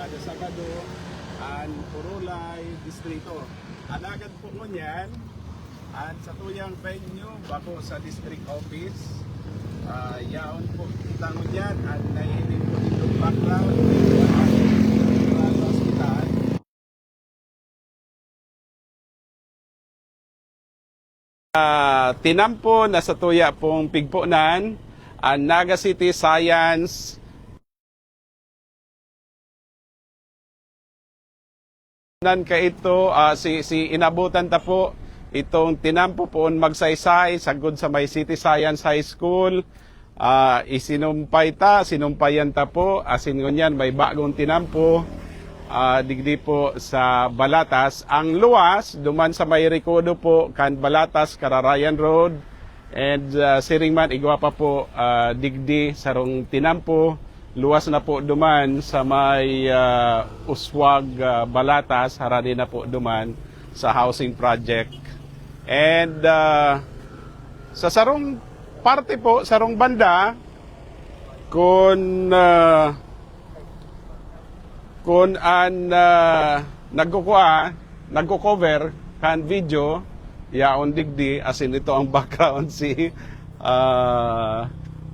kada Sabado ang Purulay Distrito. Alagad po mo niyan at sa tuyang venue bako sa district office. Yaon po kita mo niyan at naiinin po itong background sa hospital. Tinampo na sa tuya pong pigpunan ang Naga City Science ka ito, si inabutan ta po itong tinampo po magsaysay sagod sa may City Science High School. Sinumpayan ta po, asin ngunyan may bagong tinampo digdi po sa Balatas. Ang luwas, duman sa may Recodo po, kan Balatas, Kararayan Road, and Siringman, igwa pa po digdi sarong tinampo. Luwas na po duman sa may Uswag, Balatas, harani na po duman sa housing project. And sa sarong parte po, sarong banda, kung nagko-cover kan video, yaon digdi, asin ito ang background si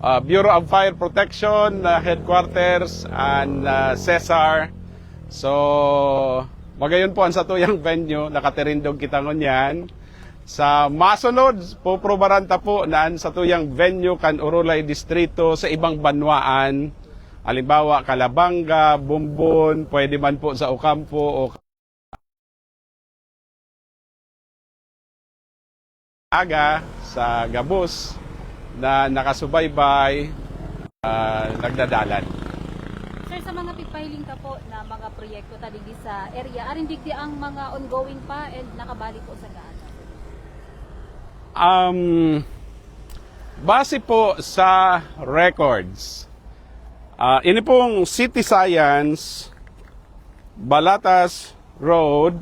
Bureau of Fire Protection Headquarters and Cesar. So, magayon po ang satuyang venue, nakaterindog kita ngunyan. Sa masunod, puprobaranta po na ang satuyang venue kan Urulay Distrito sa ibang banwaan. Halimbawa, Calabanga, Bumbon, pwede man po sa Ocampo o Aga, sa Gabus, na nakasubaybay, nagdadalan. Sir, sa mga pigpahiling ka po na mga proyekto taligi sa area, arin digdi ang mga ongoing pa and nakabalik po sa gaan? Base po sa records, ini pong City Science, Balatas Road,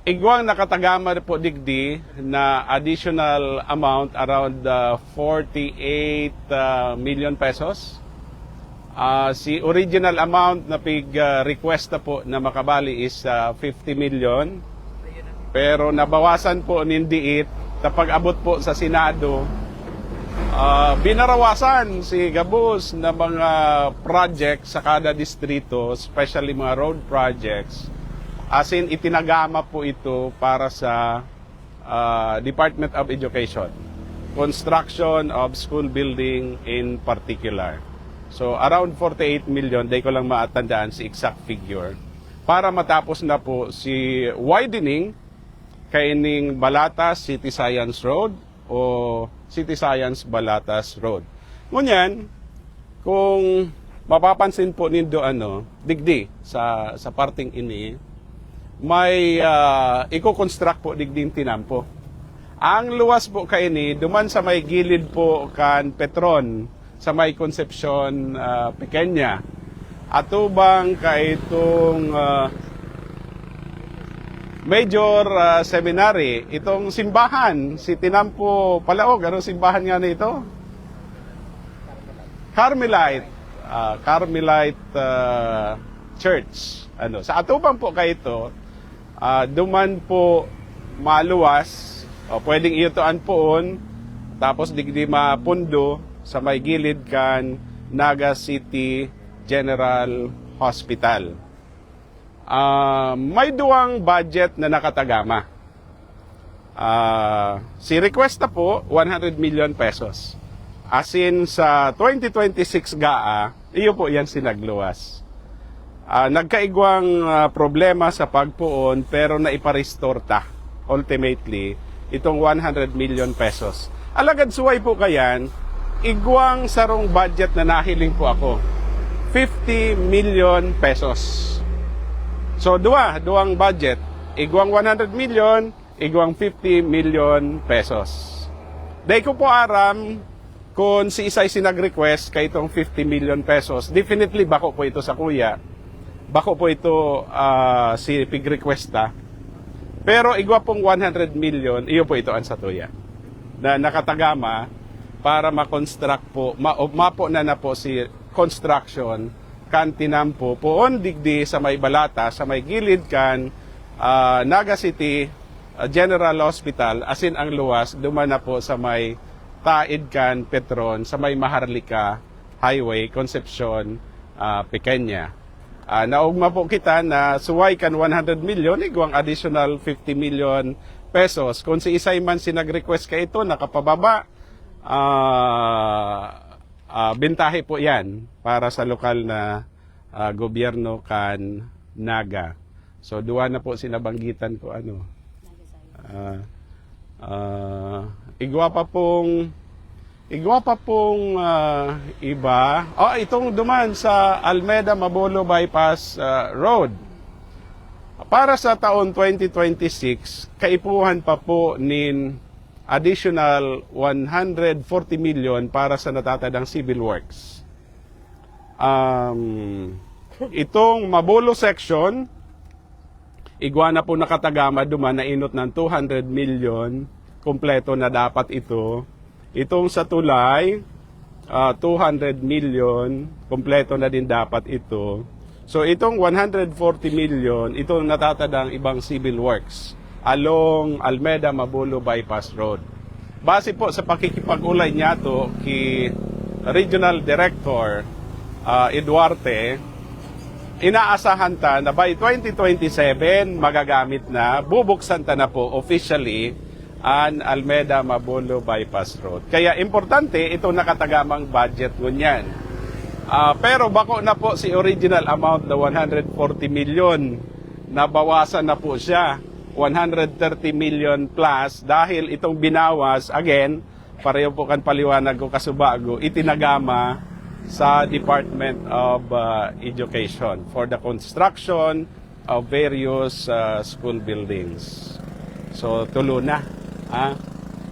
igwang nakatagama po digdi na additional amount around 48 million pesos. Si original amount na request na po na makabali is 50 million. Pero nabawasan po nindiit kapag abot po sa Senado. Binarawasan si Gabus na mga project sa kada distrito, especially mga road projects. As in, itinagama po ito para sa Department of Education. Construction of school building in particular. So, around 48 million, di ko lang maatandaan si exact figure. Para matapos na po si widening kaining Balatas City Science Road o City Science Balatas Road. Ngunyan, kung mapapansin po nindo digdi sa parting ini, may i-construct po digding tinampo. Ang luwas po kaini, duman sa may gilid po kan Petron, sa may Concepcion Pequeña. Atubang kaitong Major Seminary, itong simbahan, si Tinampo Palaog, anong simbahan nga na ito? Carmelite Church. Sa atubang po kayo duman po maluwas, pwedeng iyutuan poon, tapos digdi mapundo sa may gilid kan Naga City General Hospital. May duwang budget na nakatagama. Si request na po, 100 million pesos. As in sa 2026 GAA, iyo po yan sinagluwas. Nagkaigwang problema sa pagpuon pero naiparestore ta ultimately itong 100 million pesos. Alagad suway po kayan, igwang sarong budget na nahiling po ako. 50 million pesos. So duwang budget, igwang 100 million, igwang 50 million pesos. Dahil ko po aram kung si Isay sinag-request kay itong 50 million pesos, definitely bako po ito sa kuya. Bako po ito si pig-requesta. Pero igwa pong 100 million, iyo po ito ang satuya. Na nakatagama para ma-construct po, mapo na po si construction kan tinampo poon digdi sa may Balata, sa may gilid kan Naga City General Hospital, asin ang luwas duman na po sa may taid kan Petron, sa may Maharlika Highway, Concepcion, Pequeña. Naugma po kita na suway kan 100 million, igwang additional 50 million pesos. Kung si isay man sinag-request ka ito, nakapababa, bintahe po yan para sa lokal na gobyerno kan Naga. So duwa na po sinabanggitan ko ano. Igwa pa pong iba. Itong duman sa Almeda Mabolo Bypass Road. Para sa taon 2026, kaipuhan pa po nin additional 140 million para sa natatadang civil works. Itong Mabolo section, igwa na po nakatagama duman na inot ng 200 million, kompleto na dapat ito. Itong sa Tulay, 200 million, kompleto na din dapat ito. So itong 140 million, itong natatadang ibang civil works along Almeda Mabolo Bypass Road. Base po sa pakikipag-ulay niya to kay Regional Director Eduarte, inaasahan ta na by 2027 magagamit na, bubuksan ta na po officially ang Almeda Mabolo Bypass Road. Kaya importante itong nakatagamang budget ngunyan. Pero bako na po si original amount na 140 million, nabawasan na po siya 130 million plus dahil itong binawas, again, pareho po kan paliwanag ko kasubago, itinagama sa Department of Education for the construction of various school buildings. So, tulo na.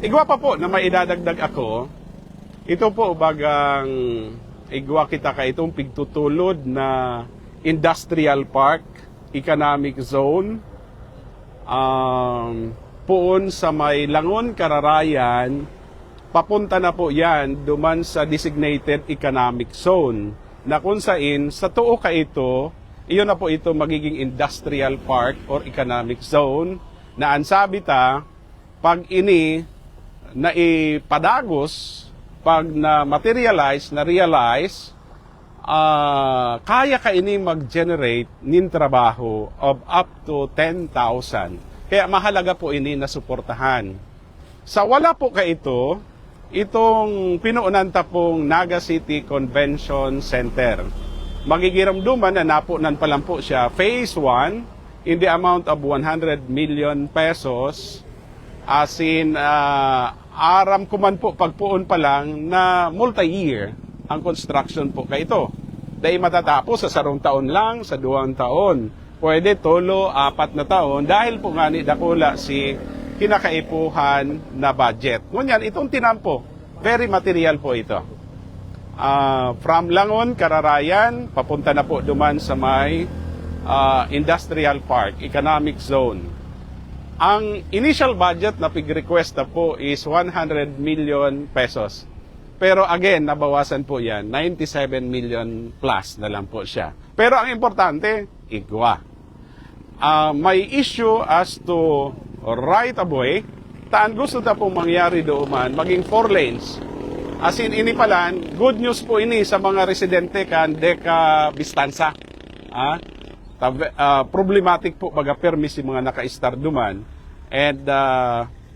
Igwa pa po na maidadagdag ako, ito po bagang igwa kita ka itong pigtutulod na industrial park, economic zone, poon sa may Langon, Kararayan, papunta na po yan duman sa designated economic zone na kung saan sa tuo ka ito, iyon na po ito magiging industrial park or economic zone na ansabi ta, pag ini na ipadagos, pag na materialize, na realize, kaya ka ini mag-generate nin trabaho of up to 10,000. Kaya mahalaga po ini na suportahan. Sa wala po ka ito, itong pinuunanta pong Naga City Convention Center. Magigiramduman na napunan pa lang po siya, phase 1, in the amount of 100 million pesos. As in, aram ko man po pagpuon pa lang na multi-year ang construction po ka ito. Dahil matatapos sa sarong taon lang, sa 2 taon. Pwede tolo, 4 na taon dahil po nga ni dakula si kinakaipuhan na budget. Ngunyan, itong tinampo, very material po ito. From Langon, Kararayan, papunta na po duman sa may industrial park, economic zone. Ang initial budget na pig-request na po is 100 million pesos. Pero again, nabawasan po yan, 97 million plus na lang po siya. Pero ang importante, igwa. May issue as to right of way, taan gusto na pong mangyari doon, maging 4 lanes. As in, ini palan, good news po ini sa mga residente kan Deca Bistanza. Problematic po baga permis yung mga naka-star duman. And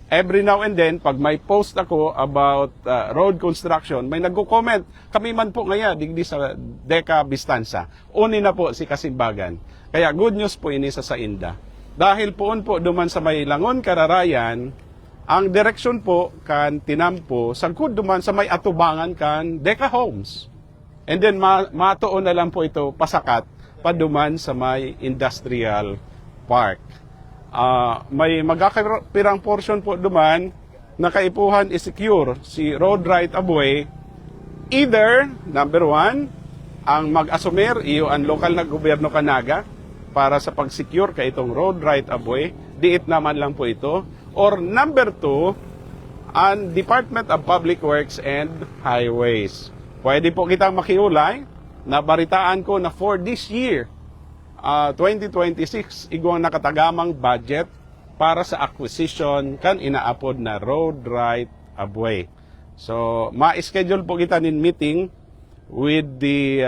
every now and then, pag may post ako about road construction, may nagko-comment. Kami man po ngayon, digdi sa Deca Bistanza. Uni na po si Kasimbagan. Kaya good news po ini sa Sainda. Dahil poon po duman sa may Langon, Kararayan, ang direksyon po kan tinampo, sagkod duman sa may atubangan kan Deca Homes. And then matuon na lang po ito pasakat paduman sa may industrial park. May magkakapirang portion po duman na kaipuhan is-secure si road right of way. Either, number 1, ang mag-assumer iyo ang lokal na gobyerno kanaga para sa pag-secure ka itong road right of way. Diit naman lang po ito. Or number 2, ang Department of Public Works and Highways. Pwede po kitang makiulay nabaritaan ko na for this year, 2026, igwang nakatagamang budget para sa acquisition kan inaapod na road right of way. So, ma-schedule po kita nin meeting with the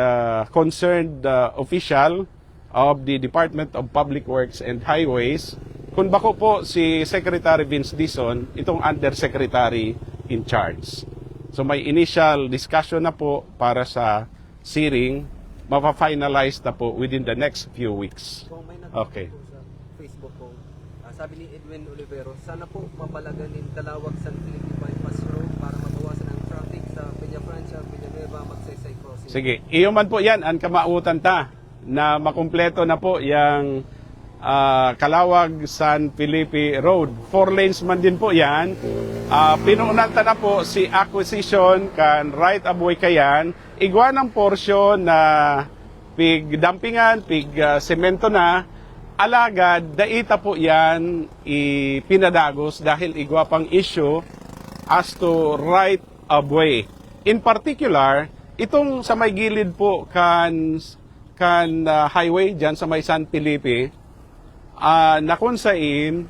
concerned official of the Department of Public Works and Highways. Kung bako po si Secretary Vince Dizon, itong Undersecretary in charge. So may initial discussion na po para sa searing, mapa-finalize na po within the next few weeks. Kung may Okay. po sa Facebook ko, sabi ni Edwin Olivero, sana po mapalaganin Calawag San Felipe Bypass Road para mabawasan ang traffic sa Peña Francia, Villanueva, Magsaysay Crossing. Sige, iyo man po yan, ang kamautan ta na makumpleto na po yung Calawag San Felipe Road. 4 lanes man din po yan. Pinuunanta na po si acquisition kan right of way kayan. Igwa ng porsyon na pig dumpingan, pig semento na. Alagad, daita po yan ipinadagos dahil igwa pang issue as to right of way. In particular, itong sa may gilid po kan highway dyan sa may San Felipe, na kung saan,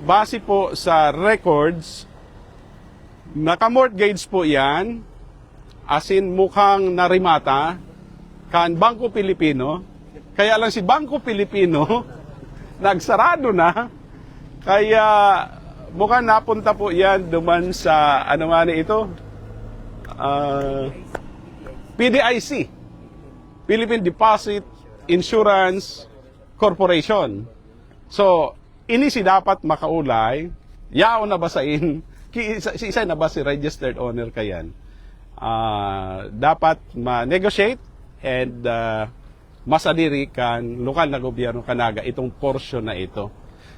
base po sa records, naka-mortgage po yan, as in mukhang narimata, kan Bangko Pilipino. Kaya lang si Bangko Pilipino, nagsarado na, kaya mukhang napunta po yan duman sa, ano nga na ito, PDIC, Philippine Deposit Insurance Corporation. So, ini si dapat makaulay, yao na basain, si isa na ba si registered owner kayan. Dapat ma-negotiate and masadiri kan lokal na gobyerno kanaga itong portion na ito.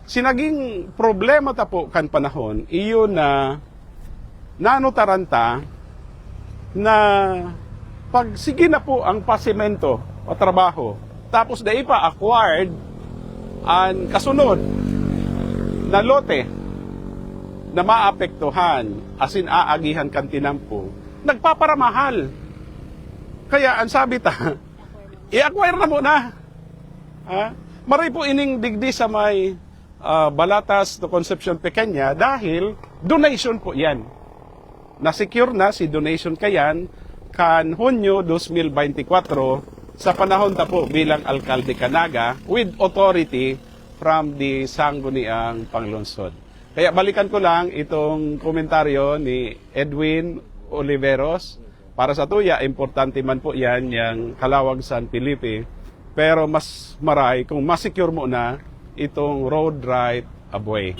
Sinaging problema ta po kan panahon, iyo na nanutaranta na pag sige na po ang pasimento o trabaho, tapos na ipa-acquired ang kasunod na lote na maapektuhan, as in aagihan kan tinampo, nagpaparamahal. Kaya ang sabi ta, i-acquire na muna. Maray po ining digdi sa may Balatas to Concepcion Pequeña dahil donation po yan. Na-secure na si donation kayan kan Hunyo 2024 sa panahon ta po bilang alkalde Canaga with authority from the Sangguniang Panglungsod. Kaya balikan ko lang itong komentaryo ni Edwin Oliveros. Para sa tuya, importante man po yan, yung Calawag San Felipe. Pero mas maray kung masecure mo na itong road right of way.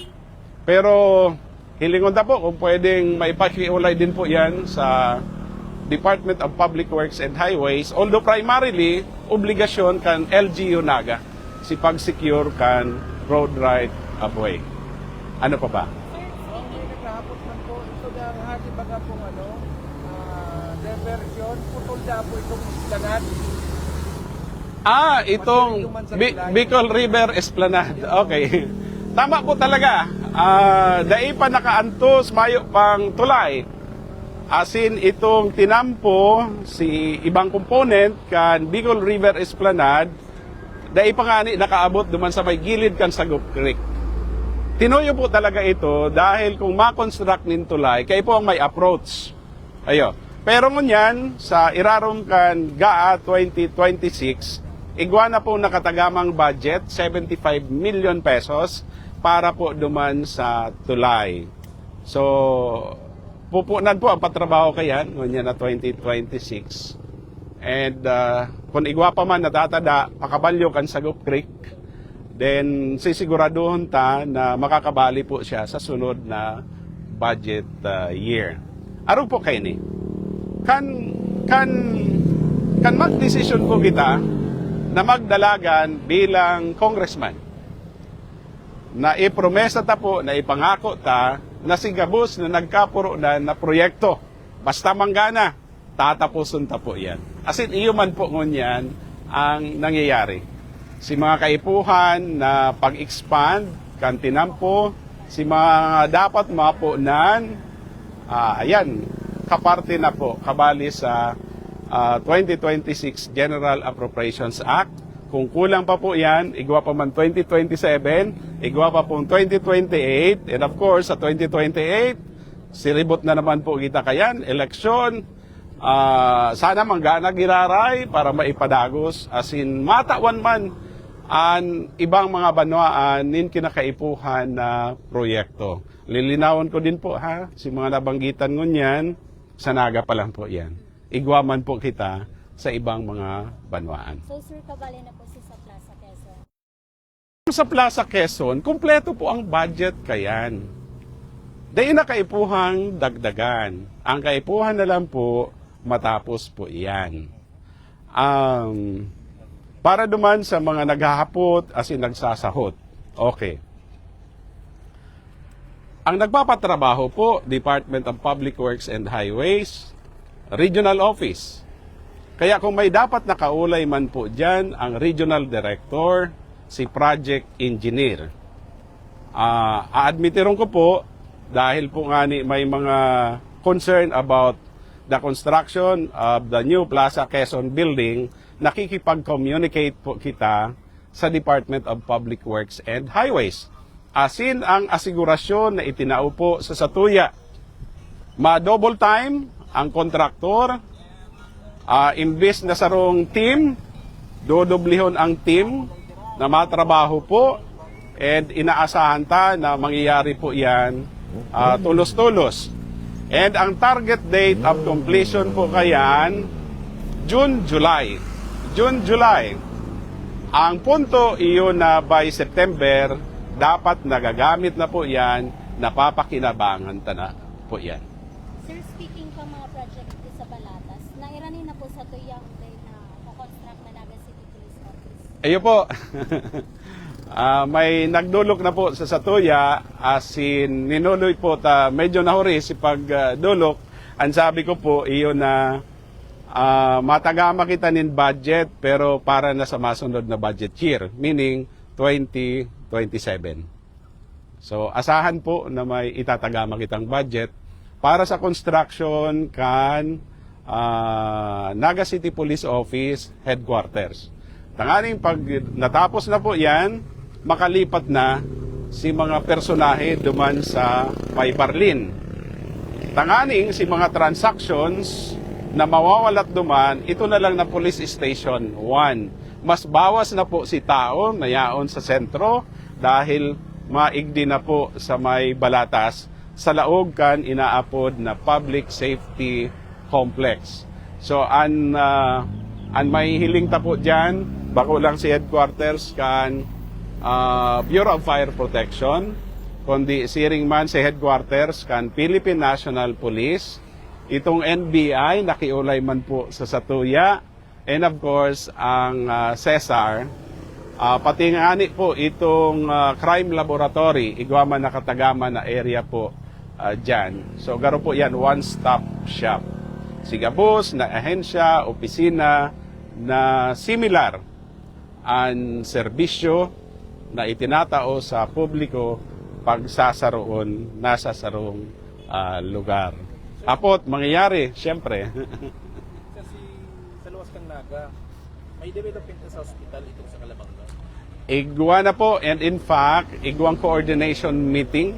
Pero hilingon ta po kung pwedeng maipakiulay din po yan sa Department of Public Works and Highways, although primarily, obligasyon kan LGU Naga si pag-secure kan road right of way. Ano pa ba? Okay, naghahapot man po. Ito na ang hati baga pong diversion. Putol na po itong islanad. Itong Bicol River Esplanade. Okay. Tama po talaga. Dai pa nakaantos, mayo pang tulay. Asin itong tinampo si ibang component kan Bicol River Esplanade, dai pa nga ni nakaabot duman sa may gilid kan Sagup Creek. Tinuyo po talaga ito dahil kung ma-construct nin tulay, kayo po ang may approach. Ayo. Pero ngunyan, sa irarom kan GAA 2026, igwa na po nakatagamang budget, 75 million pesos, para po duman sa tulay. So, pupunan po ang patrabaho kayan, ngunyan na 2026. And kung igwa pa man natatada, pakabalyo kan Sagup Creek, then sisiguraduhon ta na makakabali po siya sa sunod na budget year. Araw po kayo ni. Kan mag-decision po kita na magdalagan bilang congressman. Na ipromesa ta po, na ipangako ta na si Gabus na nagkapuro na proyekto. Basta manggana, tatapuson ta po yan. As in, iyo man po ngunyan ang nangyayari. Si mga kaipuhan na pag-expand, kan tinampo, si mga dapat mapunan, ayan, kaparte na po, kabali sa 2026 General Appropriations Act. Kung kulang pa po yan, igwa pa man 2027, igwa pa pong 2028, and of course, sa 2028, siribot na naman po kita kayan, eleksyon, sana manggana giraray para maipadagos, as in matawan man ang ibang mga banwaan nin kinakaipuhan na proyekto. Lilinawon ko din po ha, si mga nabanggitan ngunyan, sa Naga pa lang po yan. Igwaman po kita sa ibang mga banwaan. So sir, kabali na po si sa Plaza Quezon. Sa Plaza Quezon, kumpleto po ang budget kayan. Dahil na kaipuhang dagdagan. Ang kaipuhan na lang po, matapos po iyan. Para duman sa mga naghahapot as in nagsasahot. Okay. Ang nagpapatrabaho po, Department of Public Works and Highways, Regional Office. Kaya kung may dapat nakaulay man po dyan, ang Regional Director, si Project Engineer. Aadmitiron ko po, dahil po nga may mga concern about the construction of the new Plaza Quezon building, nakikipag-communicate po kita sa Department of Public Works and Highways. Asin ang asigurasyon na itinaupo sa Satuya. Ma-double time ang kontraktor, imbes na sarong team, dodoblihon ang team na matrabaho po, and inaasahan ta na mangyayari po yan tulos-tulos. And ang target date of completion po kayan, June-July. June-July. Ang punto iyon na by September, dapat nagagamit na po yan, napapakinabangan na po yan. Sir, speaking pa mga project dito sa Balatas, nairani na po sa tuyang day na kukonstruct na Naga City Police Office. Ayun po. May nagdulok na po sa Satuya, as in ninuloy po medyo nahuri si pagdulok. Ang sabi ko po, iyon na matagama kita nin budget pero para na sa masunod na budget year, meaning 2027. So asahan po na may itatagama kitang budget para sa construction kan Naga City Police Office Headquarters. Tanganing pag natapos na po yan, makalipat na si mga personahe duman sa May Barlin. Tanganing si mga transactions na mawawalat duman, ito na lang na Police Station 1. Mas bawas na po si tao na yaon sa sentro dahil maigdi na po sa May Balatas sa laog kan inaapod na Public Safety Complex. So an may hiling ta po dyan, bako lang si headquarters kan Bureau of Fire Protection, kundi siring man si headquarters kan Philippine National Police, itong NBI nakiulay man po sa Satuya, and of course ang CESAR, pati nga ni po itong crime laboratory, igwaman nakatagama na area po dyan. So garo po yan, one-stop shop. Sigabos na ahensya, opisina na similar ang serbisyo na itinatao sa publiko pagsasaroon nasa sarong lugar. Apot, mangyayari, syempre. Kasi sa luwas kang Naga, may development na sa hospital itong sa Calabanga. Igwa na po, and in fact, igwang coordination meeting,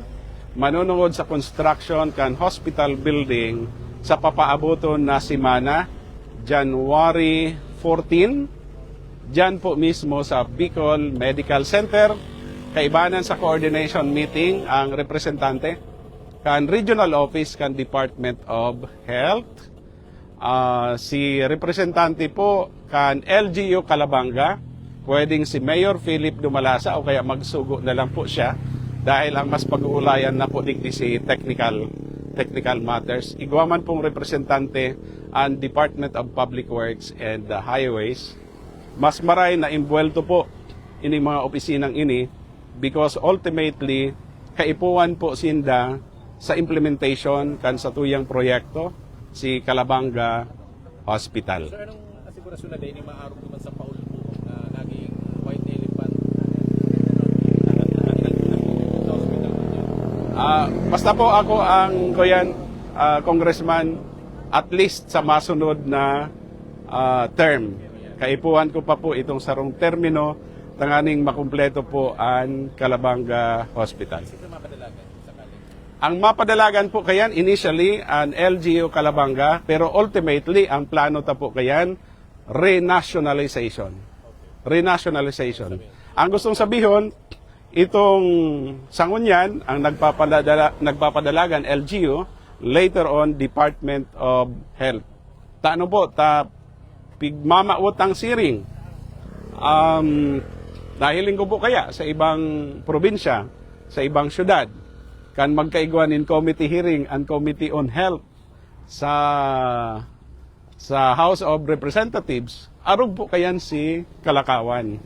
manunungod sa construction kan hospital building sa papaaboton na simana, January 14, dyan po mismo sa Bicol Medical Center. Kaibanan sa coordination meeting ang representante kan Regional Office kan Department of Health, si representante po kan LGU Calabanga, pwedeng si Mayor Philip Dumalasa o kaya magsugo na lang po siya dahil ang mas pag-uulayan na po digdi si technical matters. Igwaman pong representante ang Department of Public Works and Highways. Mas maray na imbuelto po ini mga opisinang ini because ultimately kaipuan po sinda sa implementation kan sa tuyang proyekto si Calabanga Hospital. Sir, anong asigurasyon na din ni maarog naman sa Paul po na naging white elephant sa hospital po dyan? Basta po ako ang Congressman, at least sa masunod na term. Kaipuhan ko pa po itong sarong termino tanganing makumpleto po ang Calabanga Hospital. Sino mapadalagan sakali? Ang mapadalagan po kayan initially an LGU Calabanga, pero ultimately ang plano ta po kayan renationalization. Renationalization. Ang gustong sabihin, itong Sangguniang ang nagpapadalagan LGU, later on Department of Health. Taano po, pigmamaot ang siring. Nahiling ko po kaya sa ibang probinsya, sa ibang syudad, kan magkaiguan in committee hearing and committee on health sa House of Representatives, arog po kayan si Kalakawan.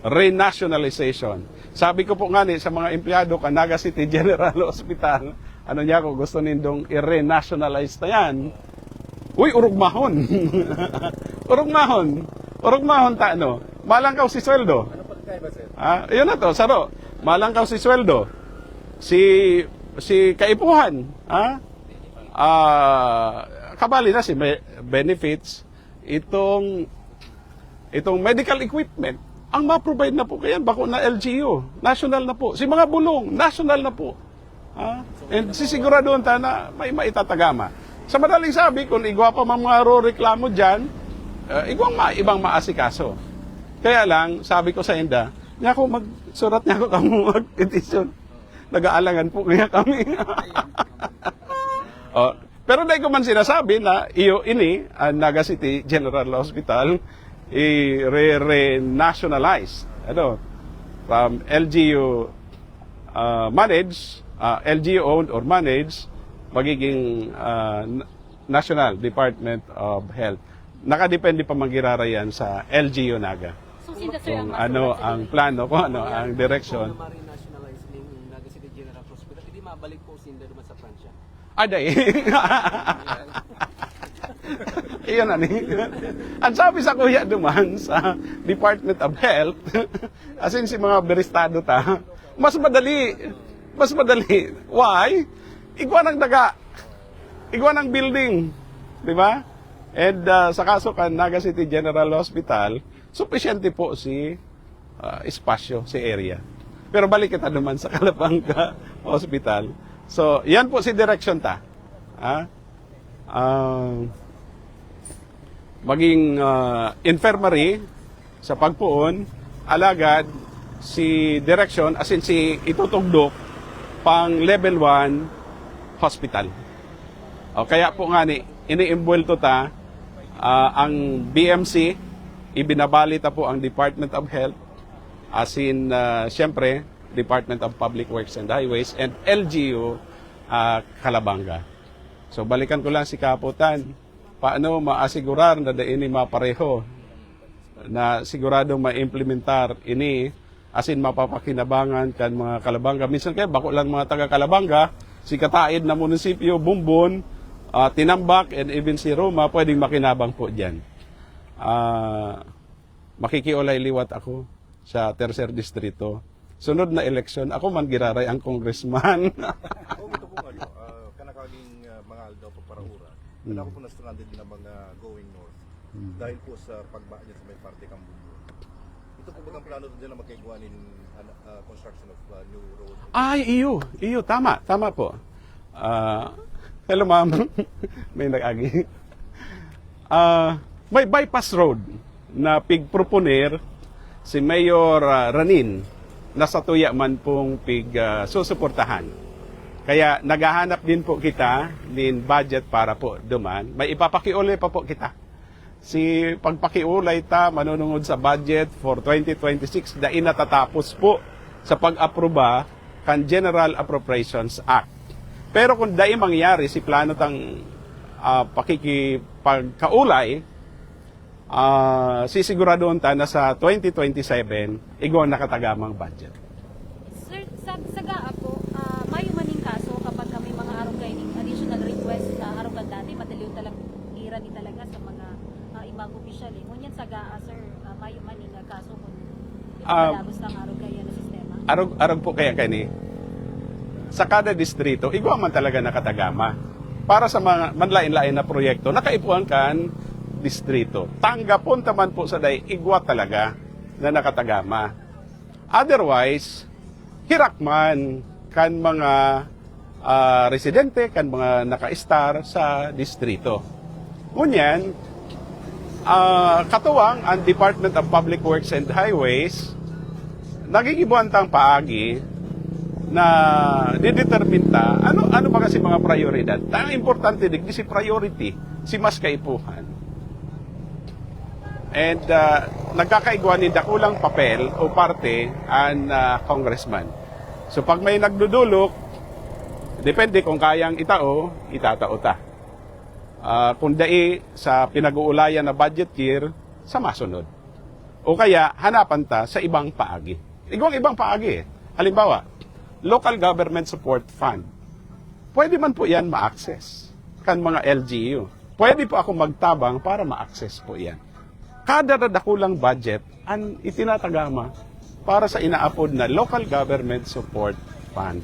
Renationalization. Sabi ko po nga ni sa mga empleyado ka Naga City General Hospital, ano niya ko gusto nindong i-renationalize na yan. Uy, urugmahon. Urugmahon ta ano. Malangkaw si sweldo. Ano pagkaiba, sir? Yun na to, saro. Malangkaw si sweldo. Si kaipuhan, kabali na si benefits, itong medical equipment, ang ma-provide na po kayan, bako na LGU, national na po. Si mga bulong, national na po. And sisiguraduhan ta na may maitatagama. Sa madaling sabi, kung igwa pa mga reklamo dyan, ibang maasikaso. Kaya lang, sabi ko sa Inda, niya ako magsurat niya ako kamo mag-petition. Nag-aalangan po kaya kami. Pero dahil ko man sinasabi na ini, ang Naga City General Hospital, i-renationalize. From LGU managed, LGU owned or managed, magiging National Department of Health. Nakadepende pa magirarayan sa LGU Naga. So, sino, sir, Kung ano ang plano, kung ano ang direction. Kung ma-renationalize ng Naga City General Hospital, hindi mabalik po sinda naman sa Pransya. Aday. Iyon na ni. Ang sabi sa kuya duman sa Department of Health, asin si mga beristado ta, mas madali. Why? Igwa ng daga. Igwa ng building. Di ba? And sa kaso kan Naga City General Hospital, sufficiente po si espasyo, si area. Pero balik kita naman sa Calabanga Hospital. So, yan po si direction ta. Maging infirmary sa pagpuon, alagad si direction, as in si itutugdok pang level 1 hospital. Kaya po nga ni, iniimbwelto ta ang BMC, ibinabalita po ang Department of Health, as in, siyempre, Department of Public Works and Highways, and LGU Calabanga. So, balikan ko lang si Kaputan. Paano maasigurar na ini mapareho, na siguradong ma-implementar ini, as in, mapapakinabangan kan mga Calabanga. Minsan kaya, bako lang mga taga-Calabanga, si Kataid na munisipyo, Bumbon, Tinambak, and even si Roma, pwedeng makinabang po dyan. Makikiulay liwat ako sa Tercer Distrito. Sunod na eleksyon, ako man giraray ang congressman. Ito po kanakaging mga aldaw po para ura. Kaya ako po na-stranded din ang mga going north. Dahil po sa pagba niya sa may parte kang bundo. Ito po ba ang plano din na magkaiguanin construction of new road? Iyo, tama po. Hello ma'am, may nag-agi. May bypass road na pigproponer si Mayor Ranin na sa tuya man pong susuportahan. Kaya naghahanap din po kita din budget para po duman. May ipapakiulay pa po kita. Si pagpakiulay ta manunungod sa budget for 2026 dahil natatapos po sa pag-aproba kan General Appropriations Act. Pero kung dahil mangyari si plano tang pakikipagkaulay, sisiguradoon ta na sa 2027 igawang nakatagamang budget. Sir, sa GAA po, mayo maning kaso kapag may mga arong gaining additional request na arong dati, madaliw talang ira ni talaga sa mga ibang opisyal. Ngunyan sa GAA, sir, mayo maning kaso kung ipagalabos ng arong gaya na sistema. Arog po kaya kani, sa kada distrito, igwa man talaga nakatagama. Para sa mga manlain-lain na proyekto, nakaipuan kan distrito. Tanggapon taman po sa day, igwa talaga na nakatagama. Otherwise, hirakman kan mga residente, kan mga naka-star sa distrito. Ngunyan, katuwang ang Department of Public Works and Highways, nagigibuantang paagi na dideterminta ano ba kasi mga prioridad. Ang importante digdi si priority, si mas kaipuhan. And nagkakaigwa ni dakulang papel o parte ang congressman. So pag may nagdudulok, depende kung kayang itao, itatao ta. Kung dai sa pinag-uulayan na budget year, sa masunod. O kaya, hanapan ta sa ibang paagi. Ibang paagi. Halimbawa, Local Government Support Fund. Pwede man po yan ma-access kan mga LGU. Pwede po ako magtabang para ma-access po yan. Kada dakulang budget ang itinatagama para sa inaapod na Local Government Support Fund.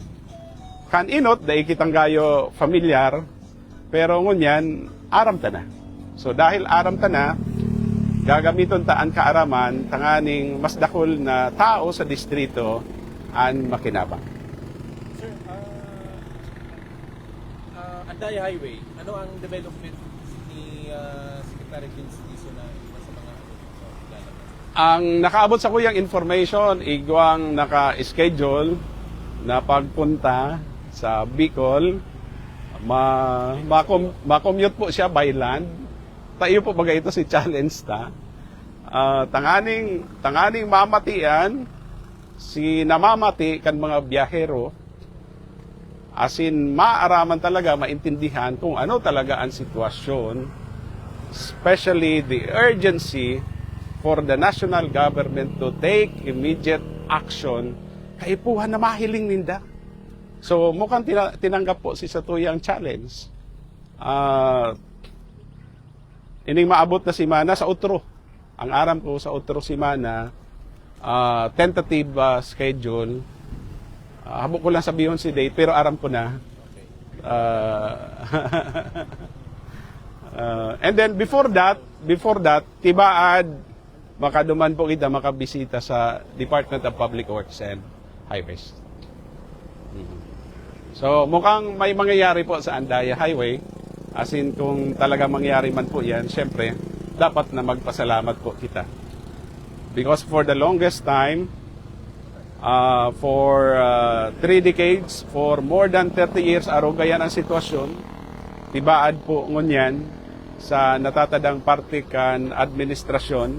Kan inot, dahil kitang gayo familiar, pero ngunyan, aram ta na. So dahil aram ta na, gagamiton ta ang kaaraman, tanganing mas dakol na tao sa distrito ang makinabang. Sir, Andaya Highway, ano ang development ni Secretary Vince Dizon na sa mga lalabas? Ang nakaabot sa kuyang information, igwang naka-schedule na pagpunta sa Bicol, ma-commute po siya by land. Tayo po bagay ito si challenge ta. Tanganing mamatian, si namamati kan mga biyahero, asin maaraman talaga, maintindihan kung ano talaga ang sitwasyon, especially the urgency for the national government to take immediate action, kaipuhan na mahiling ninda. So, mukhang tinanggap po si Satuyang challenge. Ining maabot na si Mana sa Utro. Ang aram ko sa Utro si Mana, tentative schedule. Habok ko lang sabihin si date, pero aram ko na. And then before that, tibaad, makaduman po kita makabisita sa Department of Public Works and Highways. So, mukhang may mangyayari po sa Andaya Highway. As in, kung talaga mangyayari man po yan, syempre, dapat na magpasalamat po kita. Because for the longest time, for 3 decades, for more than 30 years, arugayan ang sitwasyon. Tibaad po ngunyan sa natatadang partikan administrasyon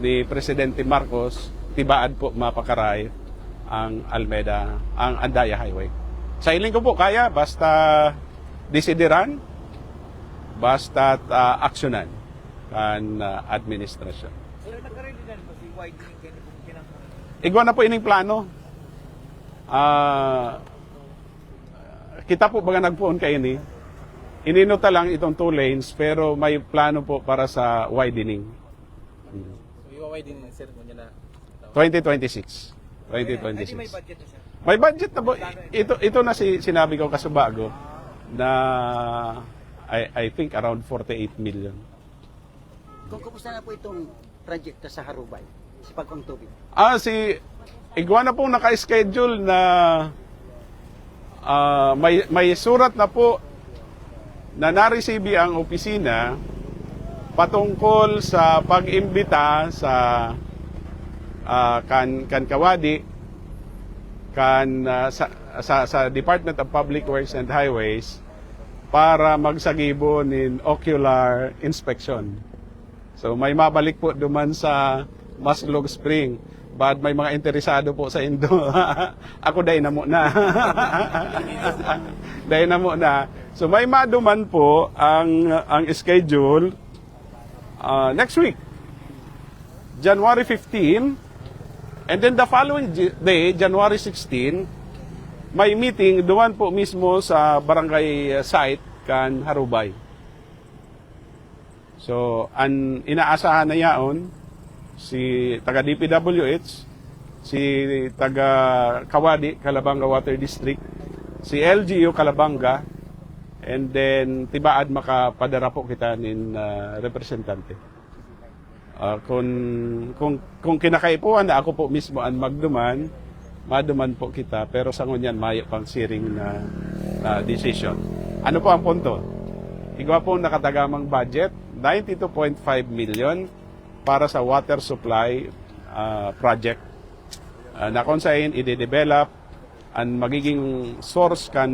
ni Presidente Marcos, tibaad po mapakaray ang Andaya Highway. Sa iling ko po kaya, basta desideran, basta aksyonan kan administrasyon. Sir, nagkaroon din ba si widening kayo kung kinang... Igwa na po ining plano. Kita po baga nagpuon kayo ni. Ininota lang itong 2 lanes, pero may plano po para sa widening. So, iwaway din sir mo niya na 2026. 2026. May budget na, sir. May budget na po. Ito na sinabi ko kasubago na I think around 48 million. Kung kumusta na po itong project sa Harubay, si Pagkong Tubig? Igwa na po naka-schedule na may surat na po na na-receive ang opisina patungkol sa pag-imbita sa kan Kawadi, sa Department of Public Works and Highways para magsagibo ng ocular inspection. So may mabalik po duman sa Maslog Spring. But may mga interesado po sa Indo. Ako dahil na muna. Dahil na muna. So may maduman po ang schedule next week. January 15. And then the following day, January 16, may meeting duman po mismo sa barangay site kan Harubay. So, ang inaasahan na yaon, si taga DPWH, si taga Kawadi, Calabanga Water District, si LGU Calabanga, And then tibaad makapadara po kita nin representante. Kung kinakaipuan na ako po mismo ang magduman, maduman po kita, pero sa ngunyan mayo pang siring na decision. Ano po ang punto? Igwa po nakatagamang budget, 92.5 million para sa water supply project na kung saan i-develop ang magiging source kan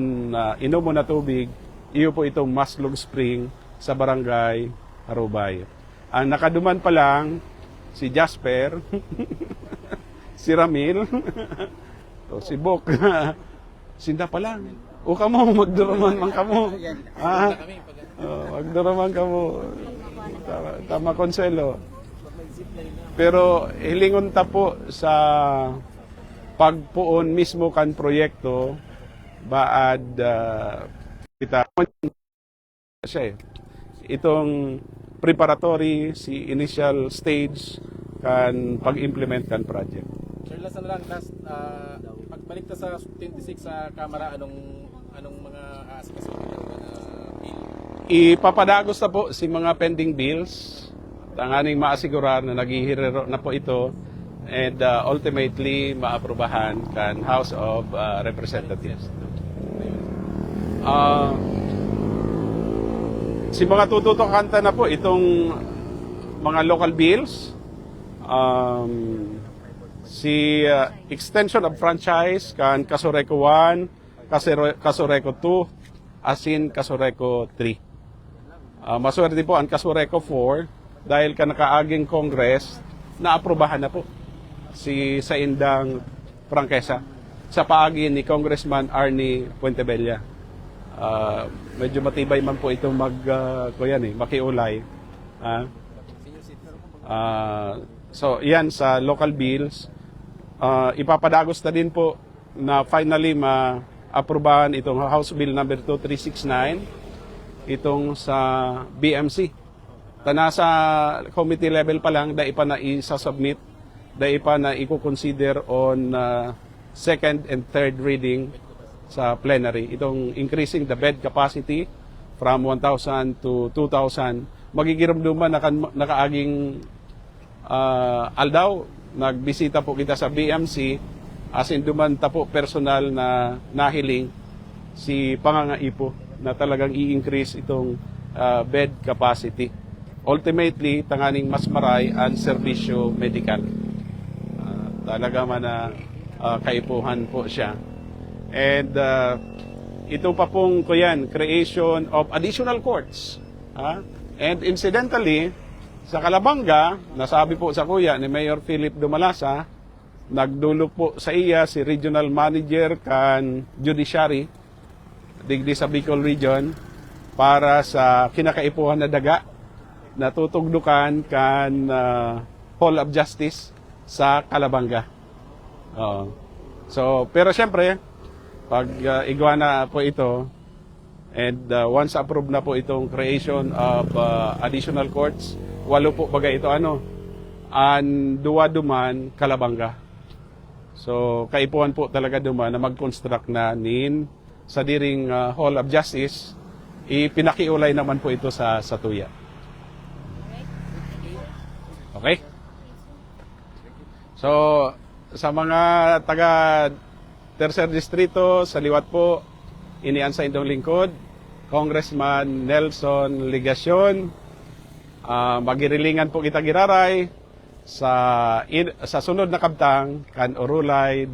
inumo na tubig, iyo po itong Maslog Spring sa barangay Harubay. Ang nakaduman pa lang, si Jasper, si Ramil, o si Bok, sinda pa lang. O kamo, magduraman man kamo. Magduraman kamo. Tama konselo. Pero hilingon ta po sa pagpuon mismo kan proyekto, baad kita siya itong preparatory, si initial stage kan pag-implement kan project. Sir, last pagbalik ta sa 26 sa Kamara, anong mga aasikaso nila na bill? Ipapadagos na po si mga pending bills. Tanganing maasigurar na naghihirero na po ito and ultimately maaprubahan kan House of Representatives. Si mga tututokanta na po itong mga local bills, si extension of franchise kan Kasureco 1, Kasureco 2, asin Kasureco 3. Maswerte po ang Kasureco 4 dahil ka nakaaging Congress na aprubahan na po sa indang prangkesa sa paagi ni Congressman Arnie Puentebella. Medyo matibay man po itong makiulay. So yan sa local bills. Ipapadagos na din po na finally ma-aprubahan itong House Bill number 2369 itong sa BMC. Nasa committee level pa lang, dahil pa na isa-submit, dahil pa na i-consider on second and third reading sa plenary. Itong increasing the bed capacity from 1,000 to 2,000. Magigiramduman nakaaging aldaw. Nagbisita po kita sa BMC, as in dumanta po personal na nahiling si Pangangaipo na talagang i-increase itong bed capacity. Ultimately, tanganing mas maray ang serbisyo medikal. Talaga man na kaipuhan po siya. And ito pa pong creation of additional courts. And incidentally, sa Calabanga, nasabi po sa kuya ni Mayor Philip Dumalasa, nagdulog po sa iya si Regional Manager kan Judiciary, digdi sa Bicol Region, para sa kinakaipuhan na daga, natutugdukan kan Hall of Justice sa Calabanga. Pero siyempre, pag igwa na po ito, and once approved na po itong creation of additional courts, 8 po bagay ito an duwa duman Calabanga. So kaipuhan po talaga duman na mag-construct na sa diring Hall of Justice. Ipinakiulay naman po ito sa Tuya. Okay? So sa mga taga Tercer Distrito, sa liwat po, inian sa indong lingkod, Congressman Nelson Ligacion. Magirilingan po kita giraray sa sunod na kabtang kan Orulay